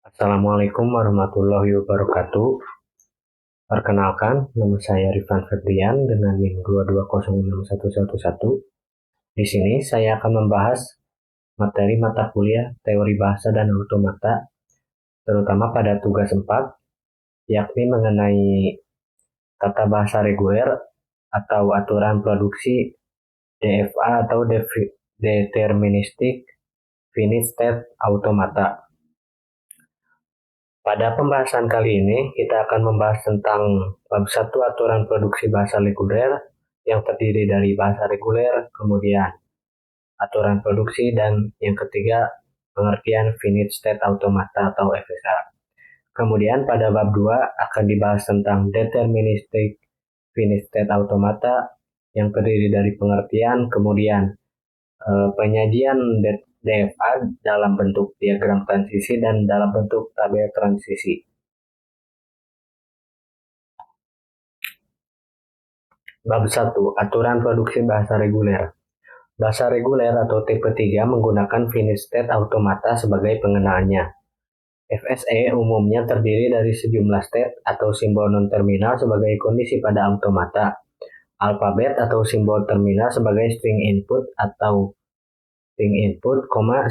Assalamualaikum warahmatullahi wabarakatuh. Perkenalkan, nama saya Rifan Febrian dengan NIM 2206111. Di sini saya akan membahas materi mata kuliah teori bahasa dan automata, terutama pada tugas 4, yakni mengenai tata bahasa reguler atau aturan produksi DFA atau Deterministic Finite State Automata. Pada pembahasan kali ini, kita akan membahas tentang bab 1 aturan produksi bahasa reguler yang terdiri dari bahasa reguler, kemudian aturan produksi, dan yang ketiga, pengertian finite state automata atau FSA. Kemudian pada bab 2 akan dibahas tentang deterministic finite state automata yang terdiri dari pengertian, kemudian penyajian DFA dalam bentuk diagram transisi dan dalam bentuk tabel transisi. Bab 1. Aturan produksi bahasa reguler. Bahasa reguler atau tipe 3 menggunakan finite state automata sebagai pengenalannya. FSE umumnya terdiri dari sejumlah state atau simbol non-terminal sebagai kondisi pada automata, alfabet atau simbol terminal sebagai string input atau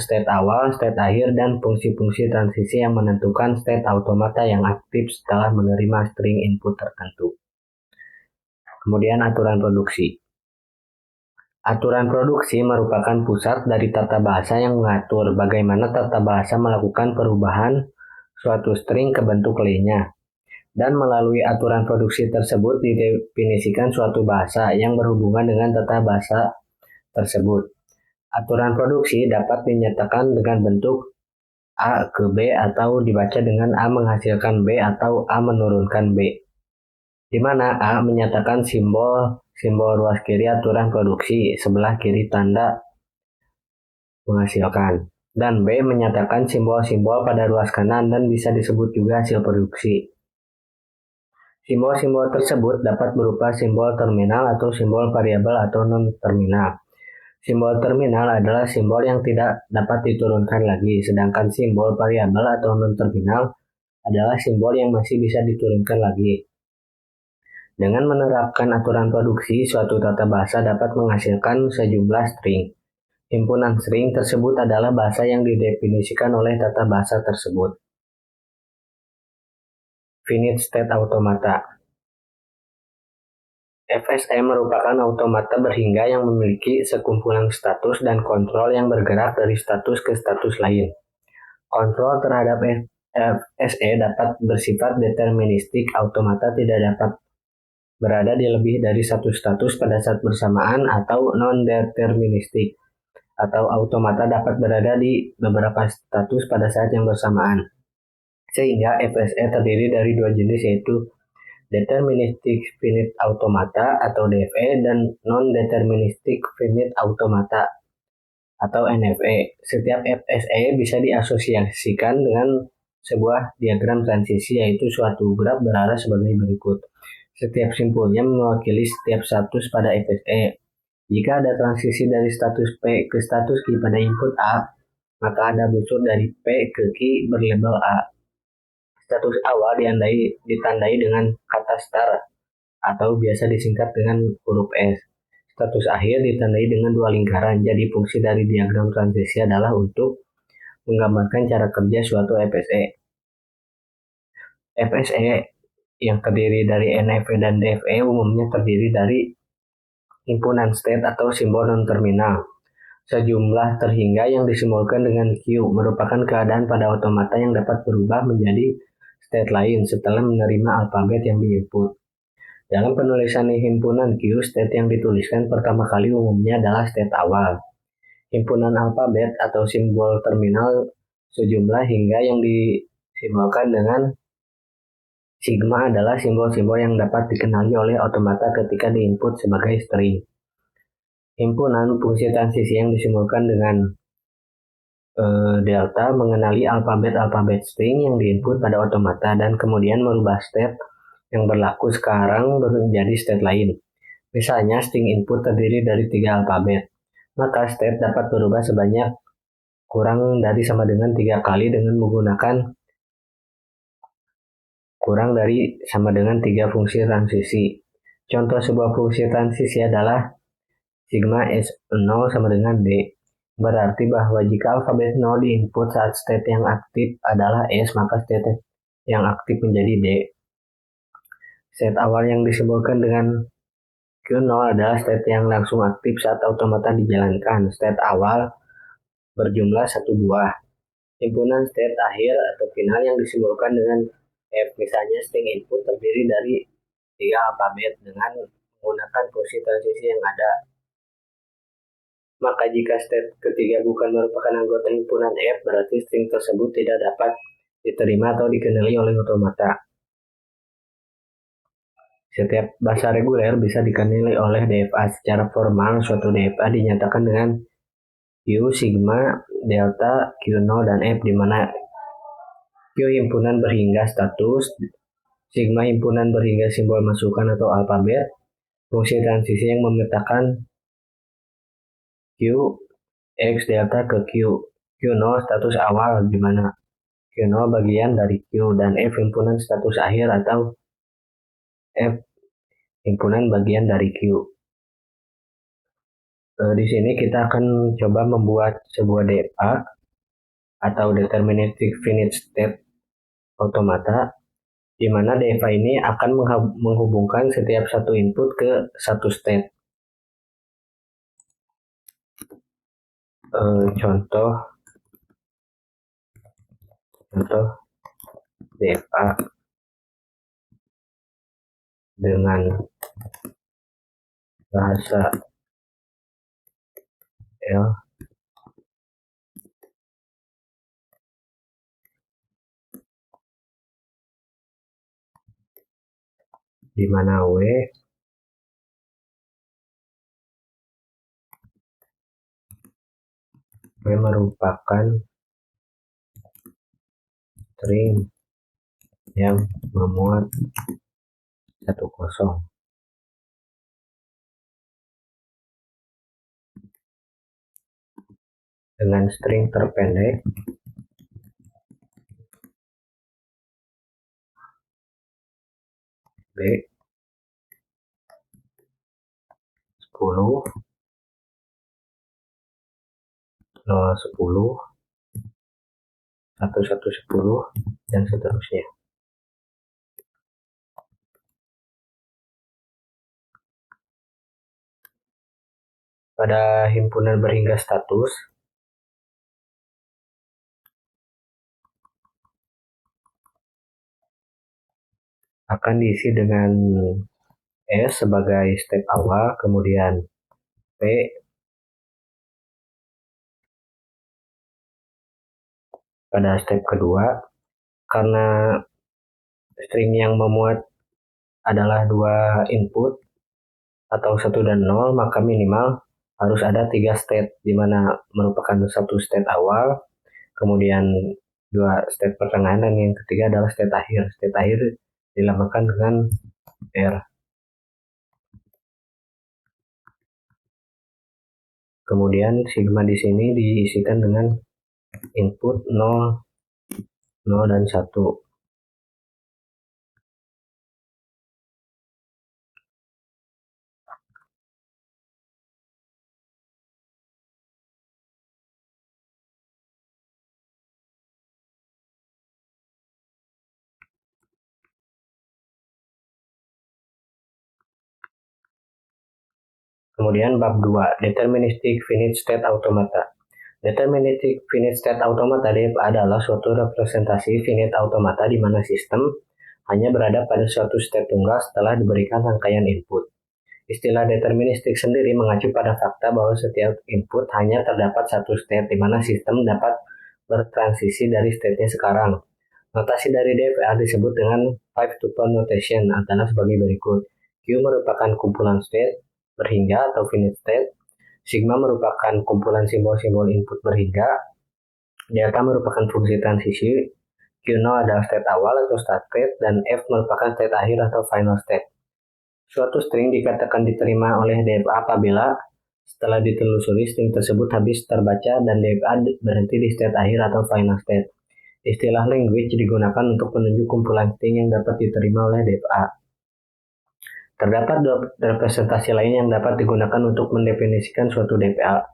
state awal, state akhir, dan fungsi-fungsi transisi yang menentukan state automata yang aktif setelah menerima string input tertentu. Kemudian aturan produksi. Aturan produksi merupakan pusat dari tata bahasa yang mengatur bagaimana tata bahasa melakukan perubahan suatu string ke bentuk lainnya. Dan melalui aturan produksi tersebut didefinisikan suatu bahasa yang berhubungan dengan tata bahasa tersebut. Aturan produksi dapat dinyatakan dengan bentuk A ke B atau dibaca dengan A menghasilkan B atau A menurunkan B. Di mana A menyatakan simbol ruas kiri aturan produksi, sebelah kiri tanda menghasilkan. Dan B menyatakan simbol-simbol pada ruas kanan dan bisa disebut juga hasil produksi. Simbol-simbol tersebut dapat berupa simbol terminal atau simbol variabel atau non-terminal. Simbol terminal adalah simbol yang tidak dapat diturunkan lagi, sedangkan simbol variabel atau non-terminal adalah simbol yang masih bisa diturunkan lagi. Dengan menerapkan aturan produksi, suatu tata bahasa dapat menghasilkan sejumlah string. Himpunan string tersebut adalah bahasa yang didefinisikan oleh tata bahasa tersebut. Finite state automata. FSE merupakan automata berhingga yang memiliki sekumpulan status dan kontrol yang bergerak dari status ke status lain. Kontrol terhadap FSE dapat bersifat deterministik. Automata tidak dapat berada di lebih dari satu status pada saat bersamaan, atau non-deterministik, atau automata dapat berada di beberapa status pada saat yang bersamaan. Sehingga FSE terdiri dari dua jenis, yaitu Deterministic Finite Automata atau DFE dan Non-Deterministic Finite Automata atau NFE. Setiap FSE bisa diasosiasikan dengan sebuah diagram transisi, yaitu suatu graf berarah sebagai berikut. Setiap simpulnya mewakili setiap status pada FSE. Jika ada transisi dari status P ke status Q pada input A, maka ada busur dari P ke Q berlabel A. Status awal ditandai dengan kata star atau biasa disingkat dengan huruf S. Status akhir ditandai dengan dua lingkaran. Jadi fungsi dari diagram transisi adalah untuk menggambarkan cara kerja suatu FSE. FSE yang terdiri dari NFE dan DFE umumnya terdiri dari himpunan state atau simbol non-terminal. Sejumlah terhingga yang disimbolkan dengan Q merupakan keadaan pada automata yang dapat berubah menjadi state lain setelah menerima alfabet yang diinput. Dalam penulisan himpunan Q, state yang dituliskan pertama kali umumnya adalah state awal. Himpunan alfabet atau simbol terminal sejumlah hingga yang disimbolkan dengan sigma adalah simbol-simbol yang dapat dikenali oleh automata ketika diinput sebagai string. Himpunan fungsi transisi yang disimbolkan dengan delta mengenali alfabet string yang diinput pada automata dan kemudian merubah state yang berlaku sekarang menjadi state lain. Misalnya string input terdiri dari 3 alfabet, maka state dapat berubah sebanyak kurang dari sama dengan 3 kali dengan menggunakan kurang dari sama dengan 3 fungsi transisi. Contoh sebuah fungsi transisi adalah sigma S0 sama dengan D. Berarti bahwa jika alfabet 0 diinput saat state yang aktif adalah S, maka state yang aktif menjadi D. State awal yang disimbolkan dengan Q0 adalah state yang langsung aktif saat automata dijalankan. State awal berjumlah 1 buah. Himpunan state akhir atau final yang disimbolkan dengan F. Misalnya string input terdiri dari 3 alfabet dengan menggunakan fungsi transisi yang ada. Maka jika state ketiga bukan merupakan anggota himpunan F, berarti string tersebut tidak dapat diterima atau dikenali oleh automata. Setiap bahasa reguler bisa dikenali oleh DFA. Secara formal, suatu DFA dinyatakan dengan Q, sigma, delta, Q0, dan F, di mana Q himpunan berhingga status, sigma himpunan berhingga simbol masukan atau alfabet, fungsi transisi yang memetakan Q, X, delta ke Q, Q0 status awal, di mana Q0 bagian dari Q, dan F himpunan status akhir atau F himpunan bagian dari Q. Di sini kita akan coba membuat sebuah DFA atau deterministic finite state automata, di mana DFA ini akan menghubungkan setiap satu input ke satu state. Contoh DFA dengan bahasa L di mana W merupakan string yang memuat 10 dengan string terpendek B 10 010 1110 dan seterusnya. Pada himpunan berhingga status, akan diisi dengan S sebagai step awal, kemudian P pada step kedua. Karena string yang memuat adalah 2 input atau 1 dan 0, maka minimal harus ada 3 state, di mana merupakan 1 state awal, kemudian 2 state pertengahan, dan yang ketiga adalah state akhir. State akhir dilambangkan dengan R. Kemudian sigma di sini diisikan dengan input 0, 0 dan 1. Kemudian bab 2, deterministic finite state automata. Deterministic finite state automata DFA adalah suatu representasi finite automata di mana sistem hanya berada pada suatu state tunggal setelah diberikan rangkaian input. Istilah deterministik sendiri mengacu pada fakta bahwa setiap input hanya terdapat satu state, di mana sistem dapat bertransisi dari state-nya sekarang. Notasi dari DFA disebut dengan 5-tuple notation, adalah sebagai berikut. Q merupakan kumpulan state berhingga atau finite state, sigma merupakan kumpulan simbol-simbol input berhingga, delta merupakan fungsi transisi, Q0 adalah state awal atau start state, dan F merupakan state akhir atau final state. Suatu string dikatakan diterima oleh DFA apabila setelah ditelusuri string tersebut habis terbaca dan DFA berhenti di state akhir atau final state. Istilah language digunakan untuk menunjuk kumpulan string yang dapat diterima oleh DFA. Terdapat dua representasi lain yang dapat digunakan untuk mendefinisikan suatu DPA,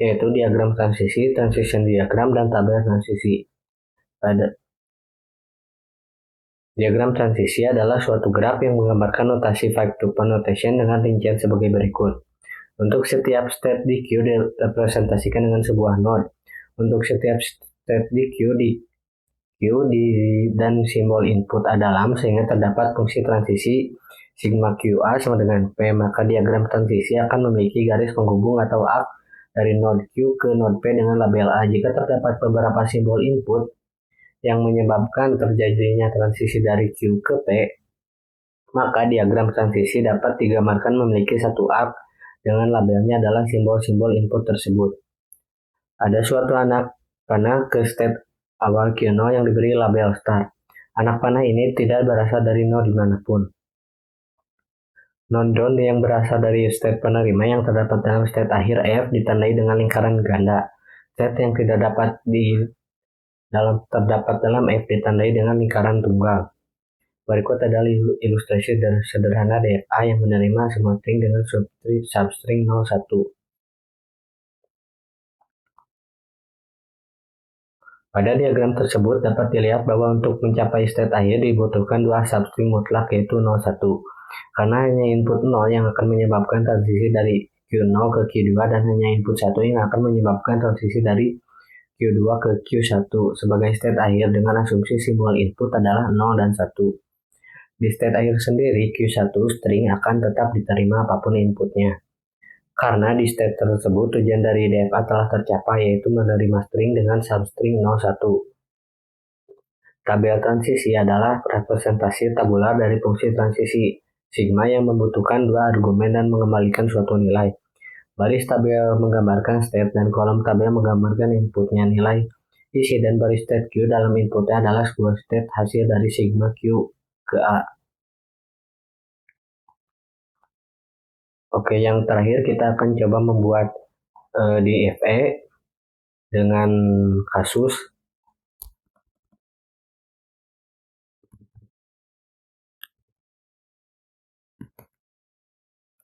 yaitu diagram transisi, transition diagram, dan tabel transisi. Diagram transisi adalah suatu graf yang menggambarkan notasi 5-to-1 notation dengan rincian sebagai berikut. Untuk setiap state di Q direpresentasikan dengan sebuah node. Untuk setiap state di Q dan simbol input A dalam, sehingga terdapat fungsi transisi sigma QA sama dengan P, maka diagram transisi akan memiliki garis penghubung atau arc dari node Q ke node P dengan label A. Jika terdapat beberapa simbol input yang menyebabkan terjadinya transisi dari Q ke P, maka diagram transisi dapat digambarkan memiliki satu arc dengan labelnya adalah simbol-simbol input tersebut. Ada suatu anak panah ke state awal Q0 yang diberi label start. Anak panah ini tidak berasal dari node dimanapun. Node yang berasal dari state penerima yang terdapat dalam state akhir F ditandai dengan lingkaran ganda. State yang tidak dapat terdapat dalam F ditandai dengan lingkaran tunggal. Berikut adalah ilustrasi sederhana DFA yang menerima semua string dengan substring 01. Pada diagram tersebut dapat dilihat bahwa untuk mencapai state akhir dibutuhkan dua substring mutlak yaitu 01. Karena hanya input 0 yang akan menyebabkan transisi dari Q0 ke Q2 dan hanya input 1 yang akan menyebabkan transisi dari Q2 ke Q1 sebagai state akhir dengan asumsi simbol input adalah 0 dan 1. Di state akhir sendiri, Q1 string akan tetap diterima apapun inputnya. Karena di state tersebut tujuan dari DFA telah tercapai, yaitu menerima string dengan substring 01. Tabel transisi adalah representasi tabular dari fungsi transisi sigma yang membutuhkan dua argumen dan mengembalikan suatu nilai. Baris tabel menggambarkan state dan kolom tabel menggambarkan inputnya nilai isi, dan baris state Q dalam inputnya adalah sebuah state hasil dari sigma Q ke A. Oke, yang terakhir kita akan coba membuat DFA dengan kasus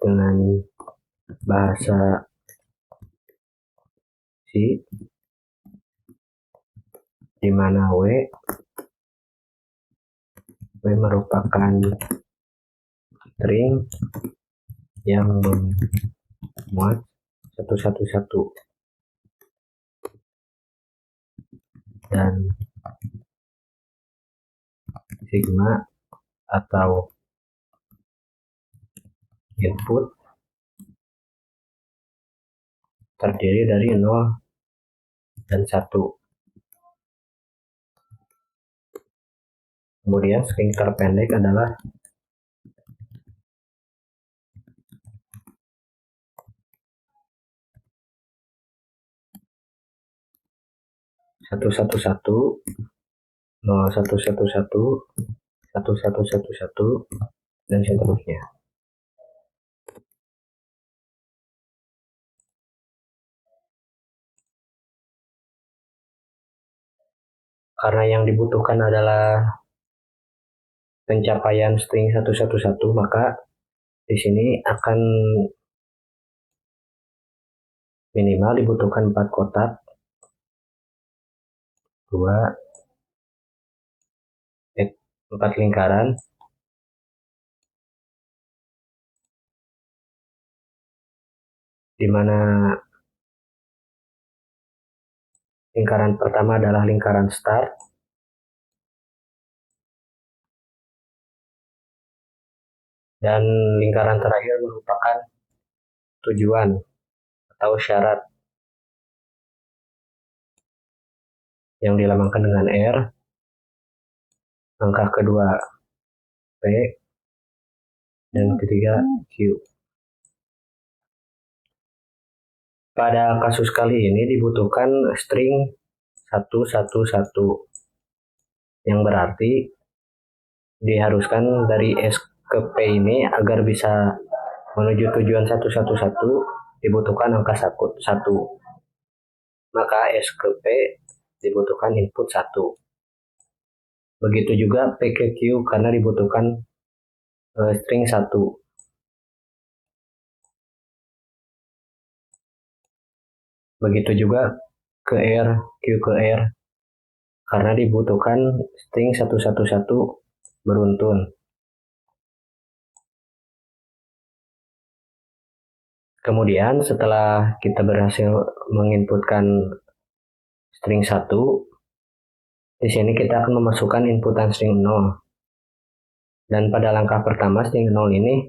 dengan bahasa C, di mana W merupakan string yang memuat 111 dan sigma atau input terdiri dari 0 dan 1. Kemudian string terpendek adalah satu satu satu, 0111, 1111, dan seterusnya. Karena yang dibutuhkan adalah pencapaian string 111, maka di sini akan minimal dibutuhkan 4 kotak, 4 lingkaran, di mana lingkaran pertama adalah lingkaran start, dan lingkaran terakhir merupakan tujuan atau syarat yang dilambangkan dengan R, angka kedua P, dan ketiga Q. Pada kasus kali ini dibutuhkan string 111 yang berarti diharuskan dari S ke P ini agar bisa menuju tujuan 111 dibutuhkan angka 1. Maka S ke P dibutuhkan input 1. Begitu juga P ke Q karena dibutuhkan string 1. Begitu juga ke R, Q ke R karena dibutuhkan string 111 beruntun. Kemudian setelah kita berhasil menginputkan string 1, di sini kita akan memasukkan inputan string 0. Dan pada langkah pertama string 0 ini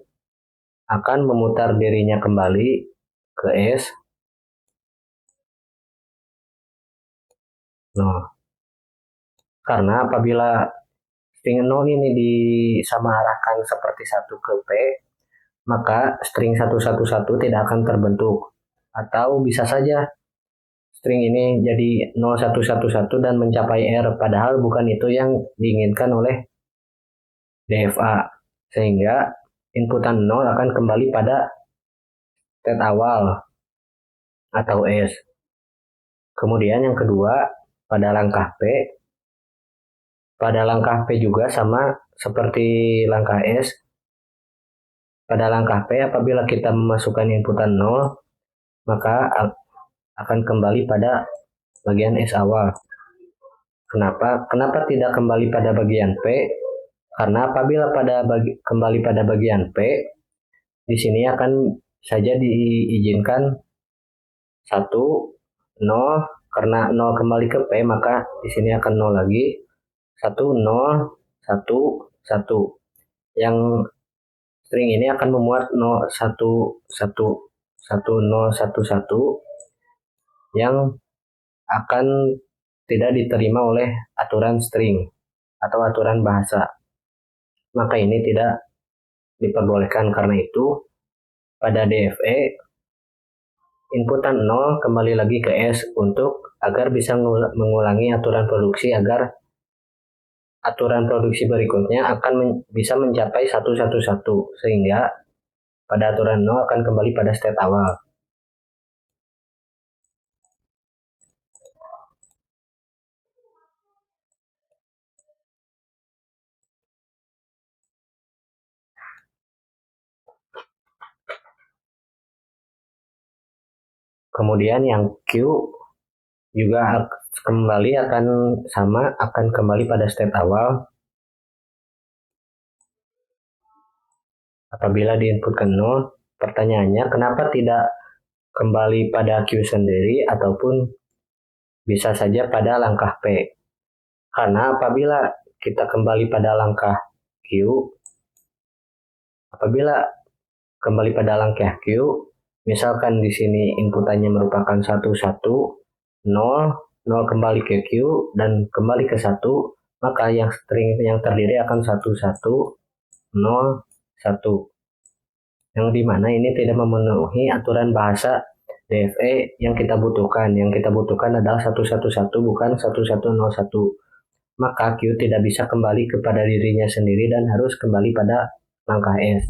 akan memutar dirinya kembali ke S. Karena apabila string 0 ini disamaratakan seperti 1 ke P, maka string 111 tidak akan terbentuk. Atau bisa saja string ini jadi 0111 dan mencapai R, padahal bukan itu yang diinginkan oleh DFA. Sehingga inputan 0 akan kembali pada state awal atau S. Kemudian yang kedua, pada langkah P. Pada langkah P juga sama seperti langkah S. Pada langkah P, apabila kita memasukkan inputan 0, maka akan kembali pada bagian S awal. Kenapa tidak kembali pada bagian P? Karena apabila kembali pada bagian P, di sini akan saja diizinkan 1, 0, karena 0 kembali ke P, maka di sini akan 0 lagi. 1, 0, 1, 1. Yang string ini akan memuat 0, 1, 1, 1, 0, 1, 1 yang akan tidak diterima oleh aturan string atau aturan bahasa. Maka ini tidak diperbolehkan. Karena itu pada DFE inputan 0 kembali lagi ke S agar bisa mengulangi aturan produksi, agar aturan produksi berikutnya akan bisa mencapai 111, sehingga pada aturan 0 akan kembali pada state awal. Kemudian yang Q juga akan kembali pada state awal apabila diinputkan 0. Pertanyaannya, kenapa tidak kembali pada Q sendiri ataupun bisa saja pada langkah P? Karena apabila kita kembali pada langkah Q, misalkan di sini inputannya merupakan 1, 1, 0, 0 kembali ke Q dan kembali ke 1, maka yang string yang terdiri akan 1, 1, 0, 1. Yang dimana ini tidak memenuhi aturan bahasa DFE yang kita butuhkan. Yang kita butuhkan adalah 111 bukan 1101. Maka Q tidak bisa kembali kepada dirinya sendiri dan harus kembali pada langkah S.